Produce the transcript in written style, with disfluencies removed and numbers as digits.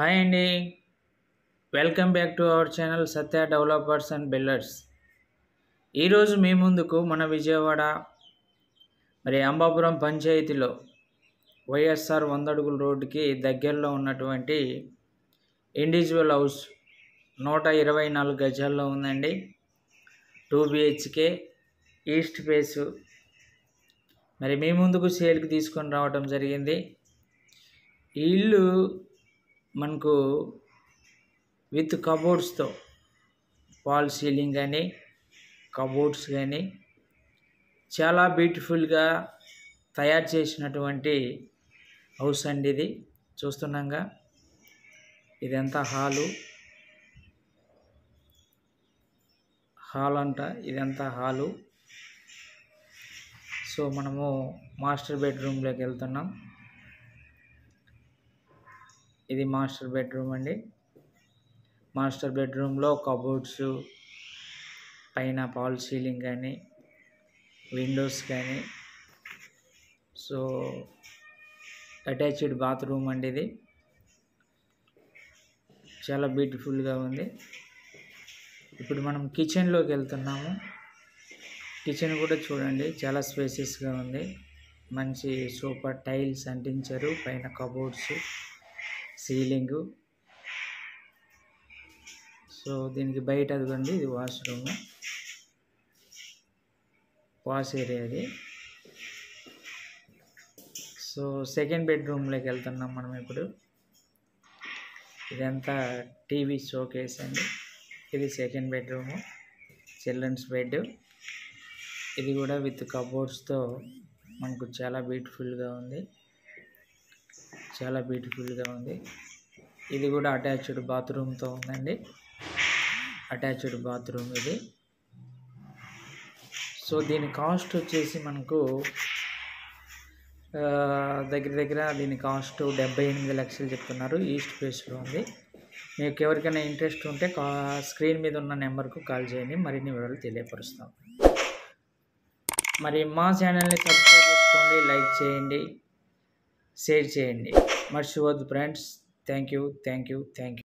Hi అండి. Welcome back to our channel Satya developers and builders. ఈరోజు మీ ముందుకు మన విజయవాడ అంబాపురం పంచాయతీలో వైఎస్ఆర్ 100 అడుగుల రోడ్డుకి దగ్గరలో ఉన్నటువంటి ఇండివిజువల్ హౌస్ 124 గజాల్లో ఉందండి. 2 BHK ఈస్ట్ ఫేసు మీ ముందుకు సేల్కి తీసుకొని రావడం జరిగింది. ఈ ఇల్లు మనకు విత్ కబోర్డ్స్తో వాల్ సీలింగ్ కానీ కబోర్డ్స్ కానీ చాలా బ్యూటిఫుల్గా తయారు చేసినటువంటి హౌస్ అండి. ఇది చూస్తున్నాగా ఇదంతా హాల్ అంట. ఇదంతా హాలు. సో మనము మాస్టర్ బెడ్రూమ్లోకి వెళ్తున్నాం. ఇది మాస్టర్ బెడ్రూమ్ అండి. మాస్టర్ బెడ్రూమ్లో కబోర్డ్స్, పైన ఫాల్ సీలింగ్ కానీ విండోస్ కానీ, సో అటాచ్డ్ బాత్రూమ్ అండి. ఇది చాలా బ్యూటిఫుల్గా ఉంది. ఇప్పుడు మనం కిచెన్లోకి వెళ్తున్నాము. కిచెన్ కూడా చూడండి, చాలా స్పేసియస్గా ఉంది. మంచి సూపర్ టైల్స్ అంటించారు. పైన కబోర్డ్స్, సీలింగు. సో దీనికి బయట అదిగోండి, ఇది వాష్రూమ్, వాష్ ఏరియా ఇది. సో సెకండ్ బెడ్రూమ్లోకి వెళ్తున్నాం మనం ఇప్పుడు. ఇదంతా టీవీ షోకేస్ అండి. ఇది సెకండ్ బెడ్రూము, చిల్డ్రన్స్ బెడ్. ఇది కూడా విత్ కబోర్డ్స్తో మనకు చాలా బ్యూటిఫుల్గా ఉంది. చాలా బ్యూటిఫుల్గా ఉంది. ఇది కూడా అటాచ్డ్ బాత్రూమ్తో ఉందండి. అటాచ్డ్ బాత్రూమ్ ఇది. సో దీని కాస్ట్ వచ్చేసి మనకు దగ్గర దీని కాస్ట్ 78 లక్షలు చెప్తున్నారు. ఈస్ట్ ఫేస్లో ఉంది. మీకు ఎవరికైనా ఇంట్రెస్ట్ ఉంటే స్క్రీన్ మీద ఉన్న నెంబర్కు కాల్ చేయండి, మరిన్ని వివరాలు తెలియపరుస్తాం. మా ఛానల్ని సబ్స్క్రైబ్ చేసుకోండి, లైక్ చేయండి, షేర్ చేయండి, మర్చిపోవద్దు ఫ్రెండ్స్. Thank you.